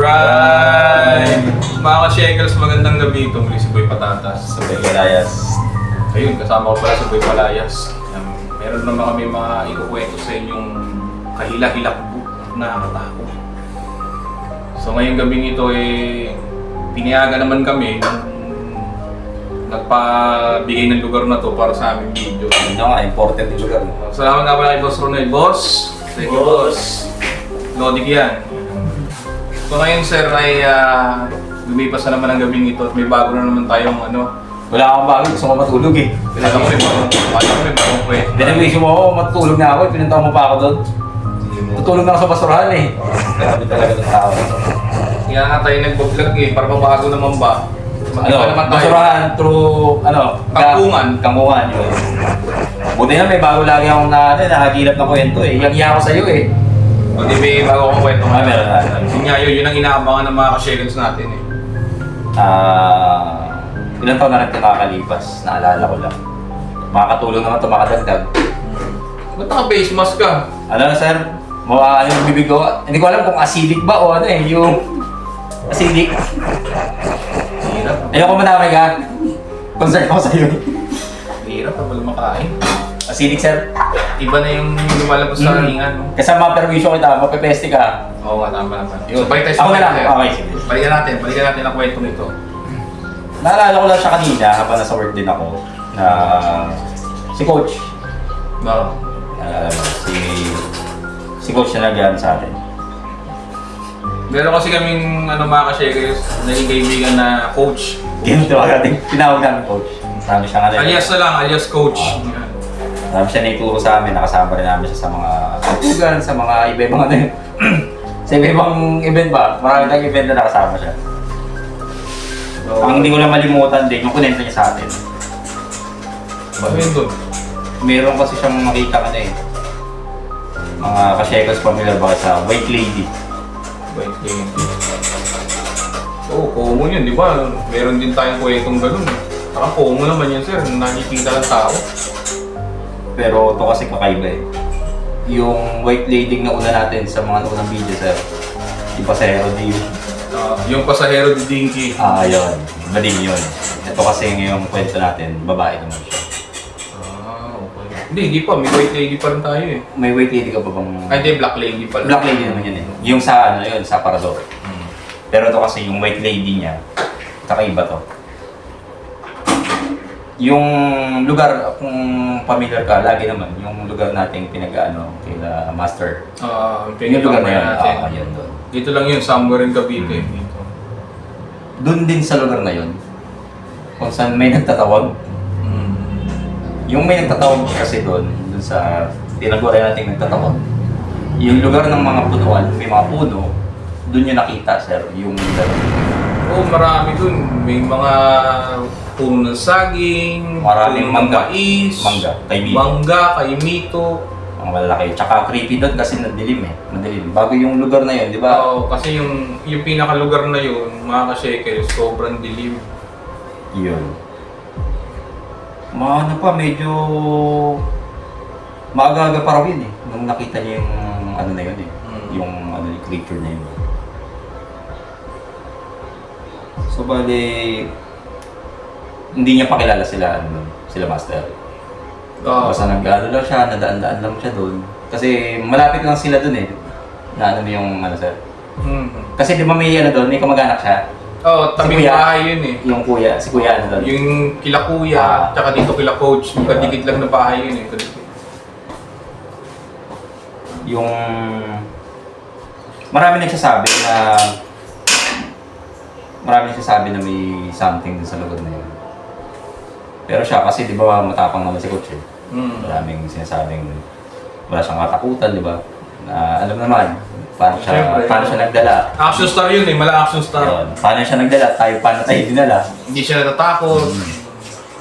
Alright! Mga ka-shekels, magandang gabi. Ito muli si Boy Patatas. Sabay Palayas. Ayun, kasama ko pala si Boy Palayas. Meron naman kami mga ikukwento sa inyong kahila-hilakbo na nakakatakot. So ngayong gabing ito pinayagan naman kami nung nagpabigay ng lugar na to para sa aming video. Yun na nga, important yung lugar. Salamat nga pala kay Boss Ronel. Boss! Thank you, Boss! Lodik yan. So ngayon sir ay lumipas na naman ang gabing ito at may bago na naman tayong Wala akong bago, gusto ko matulog eh. Pinala ko rin bagong kwento. Dinamisin mo ako, matulog na ako eh. Pinunta mo pa ako doon. Tutulog na ako sa basurahan eh. Grabe talaga ng tao. Kaya nga tayo nagbablog para mabago naman ba? Mag-iba naman tayo. Basurahan through, Kampungan. Kampungan yun. Buti na may bago lagi akong nakagilap na kwento eh. Yang-iya ako sa'yo eh. O di may bago akong kwento nga. Meron na. Yun nga yun ang inaabangan ng mga ka-shekels natin eh. Ilang taon na rin ito nakakalipas, naalala ko lang. Makakatulong naman ito makadagdag. Ba't naka-face mask ka? Ano na sir? Ano yung bibig ko? Hindi ko alam kung acidic ba o ano eh, yung acidic. Hirap. Ayoko madamay ka. Concern ako sa'yo. Hirap na pala makain. Acidic sir. Iba na yung lumalabas sa halingan. Kasama perwisyo kita, mapipeste ka. Oo nga, tama. Yun. So balik tayo sa Ako na lang. kwento. Okay, sige. Balikan natin ang kwento nito. Naalala ko lang siya kanina habang nasa work din ako na si Coach. No. Si Coach na nagyan sa atin. Meron kasi kaming mga ka-shekels, naging kaibigan na coach. Tinawag namin Coach. Marami siya nga Alias na lang, alias coach. Marami siya naituro sa amin, nakasama rin namin siya sa mga katugan, sa mga iba-ibang sa iba-ibang event ba? Marami tayong event na nakasama siya. So, ang hindi ko lang malimutan din, yung kunento niya sa atin. Ano yun doon? Meron kasi siyang makita mga ka-shekels familiar ba sa White Lady? White lady. Oo, common yun, di ba? Meron din tayong kwentong ganun. Saka common naman yun, sir. Nakikita ng tao. Pero ito kasi kakaiba eh. Yung White Lady na una natin sa mga unang video sir, yung pasahero din yun. Yung pasahero ni Dinky. Yun. Iba din yun. Ito kasi ngayong kwento natin, babae naman siya. Okay. Hindi pa. May white lady pa rin tayo eh. May White Lady ka pa bang... Ay, hindi. Black lady pala. Black Lady naman yun eh. Yung sa sa Parador. Pero ito kasi yung White Lady niya, kakaiba to. Yung lugar, kung familiar ka, lagi naman, yung lugar nating pinag-ano, kila Master. Yung lugar na yun, yun doon. Dito lang yun, somewhere in Cavite. Dito. Doon din sa lugar na yun, kung saan may nagtatawag. Yung may nagtatawag kasi doon sa tinaguray nating nagtatawag. Yung lugar ng mga punuan, may mga puno, doon yung nakita, sir, yung lugar. Oo, marami dun. May mga puno ng saging, Maraming puno ng mangga. mais, Mangga, kaimito. ang malalaki. Tsaka creepy doon kasi madilim eh. Madilim. Bago yung lugar na yun, di ba? Oo, kasi yung pinakalugar na yun, mga ka-shekels, sobrang dilim. Yun. Ano pa, medyo maaga-aga pa raw yun eh. Nung nakita niya yung na yun eh. Yung yung creature na yun. So bali, hindi niya pakilala sila Master. Basta nag-ano lang siya, nadaan-daan lang siya doon. Kasi malapit lang sila doon eh. Na yung sir. Kasi di ba may doon, may kamag-anak siya. Oo, tabi Si Kuya. bahay yun eh. Yung kuya, si kuya doon. Yung kila kuya, tsaka dito kila coach, magkadikit lang na bahay yun eh. Yung marami nagsasabi na may something din sa lugar na yun. Pero siya kasi di ba matapang naman si coach eh. Maraming sinasabing wala siyang katakutan, di ba? Alam naman, paano siya nagdala. Action star yun eh, mala action star. Yun. Paano siya nagdala, paano tayo dinala. Hindi siya natatakot.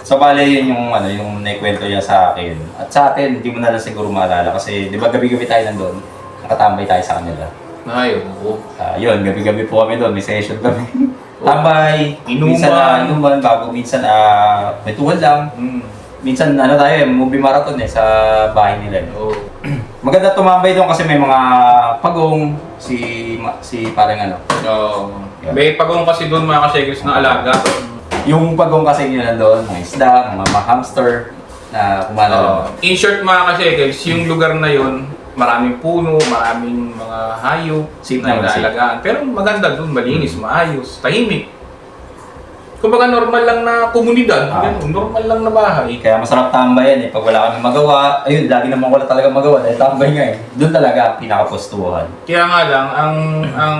So bale yun yung naikwento niya sa akin. At sa akin, hindi mo na lang siguro maalala kasi di ba gabi-gabi tayo nandun, nakatambay tayo sa kanila. Ayun, oo. Yun, gabi-gabi po kami doon, may session kami. Tambay, Inuman. minsan may tuhod lang. Minsan tayo movie marathon sa bahay nila. Oo. Maganda tumambay doon kasi may mga pagong, si parang ano. Yeah. May pagong kasi doon mga ka-shakers na alaga. Yung pagong kasi yun doon, mga isda, mga hamster na kumalalabas. In short mga ka-shakers, yung lugar na yun, maraming puno, maraming mga hayop Safe na naman, safe. inaalagaan. Pero maganda doon, malinis, maayos, tahimik. Kumbaga normal lang na komunidad, ganun, normal lang na bahay. Kaya masarap tambayan eh. Pag wala kami magawa, ayun, lagi naman wala talaga magawa dahil tambay nga eh. Doon talaga pinakapostuhan. Kaya nga lang, ang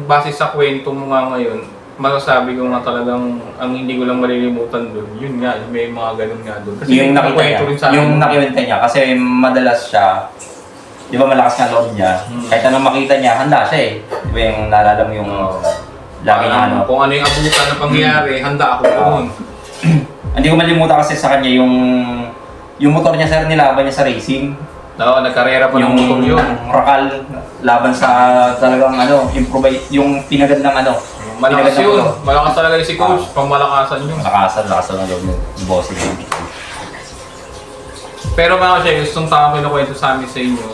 base sa kwento mo nga ngayon, masasabi ko nga talagang ang hindi ko lang malilimutan doon, yun nga, may mga ganun nga doon. Kasi Yung nakita kwento rin sa niya, yung akin. nakiwenta niya kasi madalas siya, di ba malakas nga loob niya, kahit anong makita niya, handa siya eh. Di ba yung naalala mo yung lagi na ano. Kung ano yung abutan na pangyayari, handa ako doon. Hindi ko malimutan kasi sa kanya yung motor niya sir, nilaban niya sa racing. Oo, nagkarera pa ng Yung motor yun. rakal laban sa talagang ano, improvise, yung pinagandang ano. Malakas pinagandang yun. motor. Malakas talaga yung si coach. Pangmalakasan yun. Lakasan ng loob ng bossing. Pero mga ka-shakers, itong tama kinukwento sa amin sa inyo,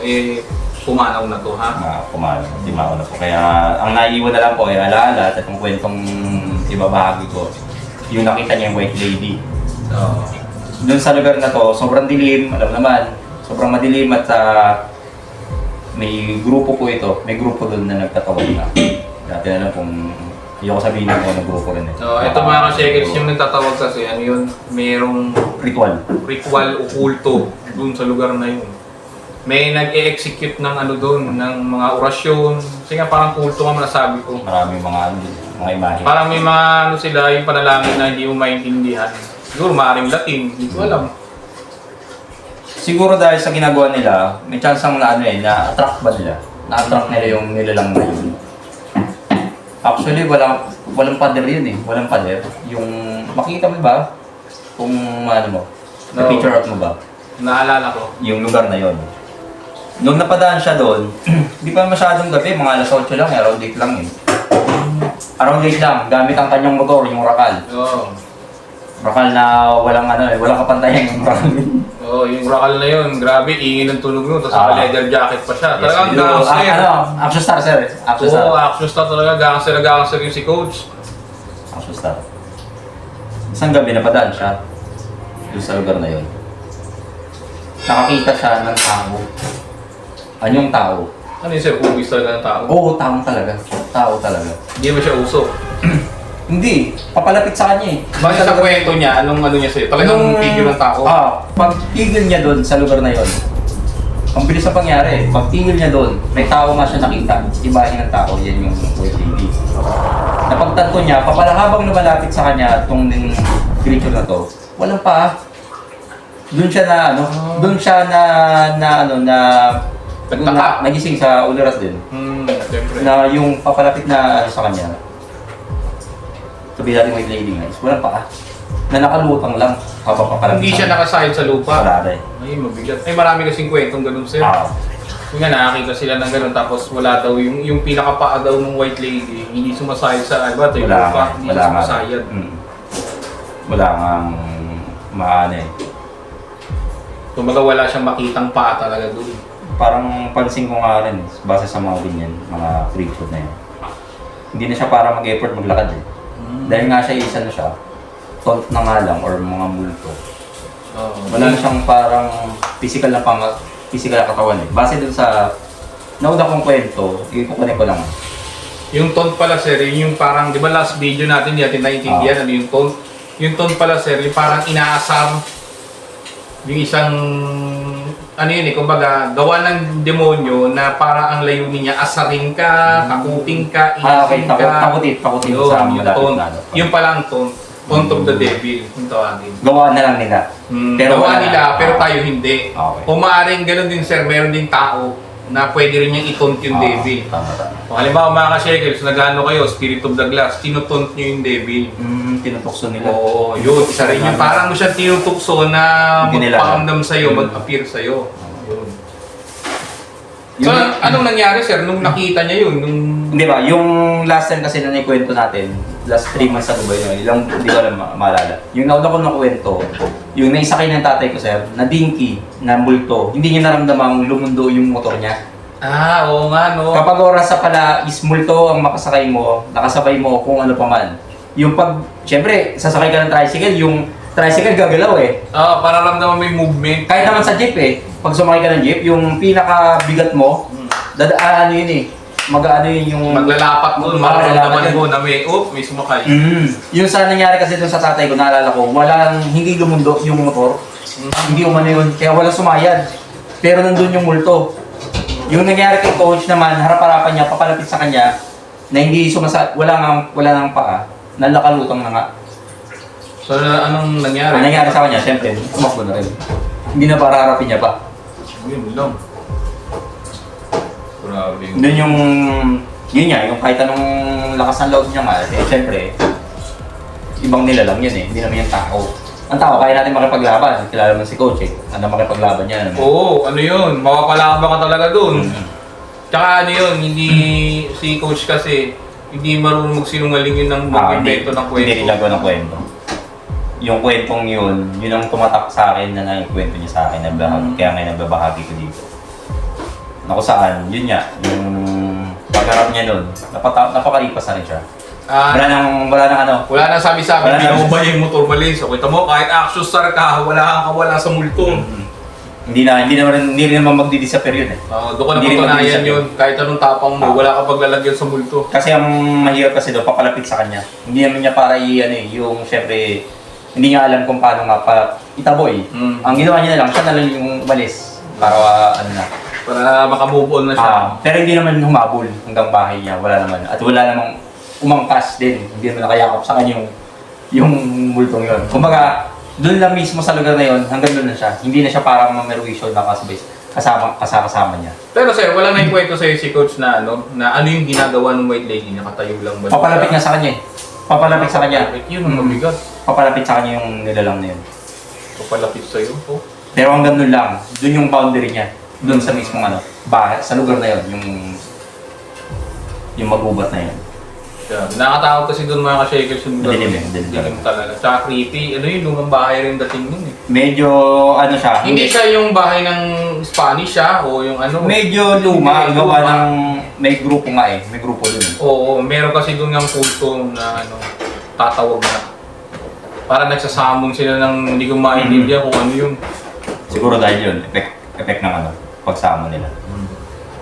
pumanaw na to, ha? Kumano, timao na po. Kaya ang naiiwan na lang po ay alaala at itong kwentong ibabahagi ko, yung nakita niya yung white lady. Oo. Doon sa lugar na to, sobrang dilim, alam naman, sobrang madilim at may grupo po ito, may grupo doon na nagtatawag na. Dati na lang kung ayoko sabihin na kung anong grupo rin eh. So, ito mga ka-shakers, yung nagtatawag kasi, ano yun, mayroong Ritual. ritual okulto doon sa lugar na yun. May nag-e-execute ng ano doon, ng mga orasyon. Kasi nga parang kulto nga nasabi ko. Maraming mga ano, mga imahe. Parang may mga ano sila, yung panalangin na hindi mo maintindihan. Siguro maaaring Latin, hindi ko alam. Siguro dahil sa ginagawa nila, may chance ang na ano eh, na-attract ba nila? Na-attract nila yung nilalang na yun. Actually, walang pader yun eh. Walang pader. Yung, makita mo ba? Kung ano mo, No. na-picture out mo ba? Naalala ko. Yung lugar na yon. Nung napadaan siya doon, hindi pa masyadong gabi, mga alas 8 lang, around 8 lang eh. Around 8 lang, gamit ang kanyang motor, yung Rakal. Oo. Rakal na walang ano eh, walang kapantayan yung Rakal. Oo, yung Rakal na yun, grabe, ingin ng tunog nun, tapos leather jacket pa siya. Yes, Talagang video. gangster. Action star sir. Action star. Oo, action star talaga, gangster yung si coach. Action star. Isang gabi napadaan siya doon sa lugar na yon. Nakakita siya ng tao. Anyong tao? Ano yun sir, pubis talaga ng tao? Oo, tao talaga. Tao talaga. Hindi mo siya uso. Hindi, papalapit sa kanya eh. Basta sa kwento niya, anong ano niya sa'yo? Talagang figure ng tao? Pag tigil niya doon sa lugar na yon, ang bilis na pangyari. Pag tigil niya doon, may tao nga siya nakita. Ibahin ng tao, yan yung white lady. Napagtanto niya, papalahabang lumalapit sa kanya itong creature na to, walang paa. Doon siya na ano, doon siya Nagtaka. nagising sa uliras din. Siyempre. Na yung papalapit na ano sa kanya, sabi natin white lady nga, is walang paa. Na nakalutang lang habang papalapit Hindi siya nakasahid sa lupa. Wala rin. Ay, mabigat. Ay, marami kasing kwentong ganun sir. Yung nga, nakakita sila ng ganun, tapos wala daw, yung pinakapaa daw ng white lady, hindi sumasayad sa, iba, ito yung Wala lupa, nga. hindi Wala nga. sumasayad. Wala nga maano eh. Kumbaga wala siyang makitang paa talaga doon. Parang pansin ko nga rin, base sa mga ganyan, mga creature na yun. Hindi na siya para mag-effort maglakad eh. Dahil nga siya isa na siya, tont na nga lang or mga multo. Wala na siyang parang physical na katawan eh. Base dun sa nauna kong kwento, ikukunin ko lang. Yung taunt pala sir, yung parang, di ba last video natin, di natin naiintindihan ano yung taunt. Yung taunt pala sir, yung parang inaasar yung isang, ano yun eh, kumbaga, gawa ng demonyo na parang ang layunin niya, asarin ka, takutin ka, Okay, isin ka. takutin Yun, sa yung malapit taunt. na. Yung pala ang taunt. Taunt of the devil, yung tawagin. Gawa na lang nila. Pero gawa wala nila, na. pero tayo hindi. Okay. O maaaring ganun din sir, meron din tao na pwede rin niyang i-taunt yung devil. Tama. Kung halimbawa mga ka-shakers, nag-ano kayo, Spirit of the Glass, tinutaunt niyo yung devil. Tinutukso nila. Oo, yun, isa rin yun. Parang mo siya tinutukso na Hindi nila magpakamdam sa'yo, mag-appear sa'yo. Yun. Yung, Anong nangyari, sir, nung nakita niya yun? Nung... Hindi ba, yung last time kasi na naikwento natin, last 3 months ano ba yun, ilang, hindi ko alam maalala. Yung nauna ko nakwento, yung naisakay ng tatay ko, sir, na dinky, na multo, hindi niya naramdamang lumundo yung motor niya. Ah, oo nga, no. Kapag oras sa pala is multo ang makasakay mo, nakasabay mo kung ano pa man. Yung pag, syempre, sasakay ka ng tricycle, yung tricycle gagalaw eh. Para ramdaman mo yung movement. Kahit naman sa jeep eh, pag sumakay ka ng jeep, yung pinakabigat mo, dadaan ano yun eh, mag-ano yun yung... Maglalapat mo, mararamdaman mo na may sumakay. Yung sa nangyari kasi dun sa tatay ko, naalala ko, hindi lumundo yung motor. Hindi umano yun, kaya walang sumayad. Pero nandun yung multo. Yung nangyari kay coach naman, harap-harapan niya, papalapit sa kanya, na hindi wala nang paa, nalakalutang na nga. So, anong nangyari? Ang nangyari sa kanya, siyempre, tumakbo na rin. Hindi na para harapin niya pa. Yun lang. Grabe. Doon yun nga, yung kahit anong lakas ng loob niya nga, eh, siyempre, ibang nilalang yun eh, hindi naman yung tao. Ang tao, kaya natin makipaglaban. Kilala mo si coach eh, ano makipaglaban niya. Ano? Oo, ano yun, mapapalakaba ka talaga dun. Tsaka ano yun, hindi si coach kasi, hindi marunong magsinungaling yun ng mag-invento ng kwento. Hindi rin gagawa ng kwento. Yung kwentong yun ang tumatak sa akin na naikwento niya sa akin, kaya ngayon nagbabahagi ko dito. Na kung saan, yun nga, yung pagharap niya nun, napakalipas na rin siya. Wala nang ano. Wala nang sabi-sabi, hindi mo ba yung motor malis? So, kita mo, kahit action star ka, wala kang kawala sa multo. Hindi rin naman magdi-disappear yun eh. Doon ka na patunayan yun, kahit anong tapang mo, wala ka paglalagyan sa multo. Kasi ang mahirap kasi doon, papalapit sa kanya. Hindi naman niya para yung syempre, hindi niya alam kung paano nga itaboy. Ang ginawa niya na lang, siya na lang yung umalis. Para Para makamove on na siya. Pero hindi naman humabol hanggang bahay niya, wala naman. At wala namang umangkas din, hindi naman nakayakap sa kanya yung multong yun. Kumbaga, doon lang mismo sa lugar na yun, hanggang doon na siya. Hindi na siya parang mameruisyo na kasama niya. Pero sir, wala na ikwento sa'yo si coach na ano yung ginagawa ng white lady, nakatayo lang ba? Papalapit nga sa kanya eh. Papalapit sa kanya. Yun ang mabigat. Papalapit sa kanya yung nilalang na yun. Papalapit sa'yo? Oh. Pero hanggang doon lang, doon yung boundary niya. Doon sa mismong bahay, sa lugar na yun, yung magubat na yun. Yeah. Nakakatakot kasi doon mga ka-shakers yung lugar. Dilim talaga. Tsaka creepy. Ano yun, lumang bahay rin dating nun eh. Medyo ano siya. Hindi siya yung bahay ng Spanish o yung ano. Medyo luma, gawa ng may grupo nga eh. May grupo dun. Oo, meron kasi doon ng kulto na tatawag na. Para nagsasamon sila ng hindi ko maintindihan kung ano yun. Siguro dahil yun, effect ng pagsama nila.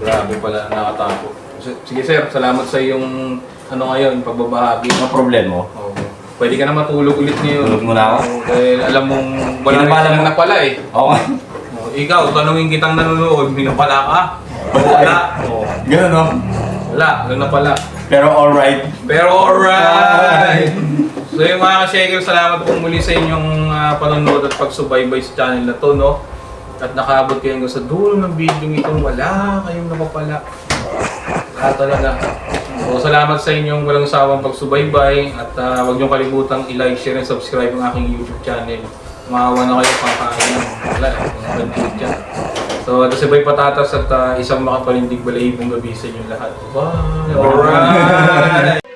Grabe pala, nakatakot. Sige sir, salamat sa iyong ngayon, pagbabahagi. Ano problema mo? Oo. Pwede ka na matulog ulit ngayon. Tulog muna ako? Dahil alam mong wala rin na pala eh. Oo. Ikaw, tanungin kitang nanonood, minapala ka? Wala. Ganun no? Wala, lang na pala. Pero alright. So yung mga ka-shaker, salamat po muli sa inyong panonood at pagsubaybay sa channel na to, no? At nakaabot kayo hanggang sa dulo ng video itong wala kayong napapala. Talaga. So salamat sa inyong walang sawang pagsubaybay at huwag niyong kalimutang i-like, share, and subscribe ang aking YouTube channel. Maawa na kayo pangkain. Wala, mga content dyan. So ito si Boy Patatas at isang makapalindig balahibong gabi sa inyong lahat. Bye! Alright!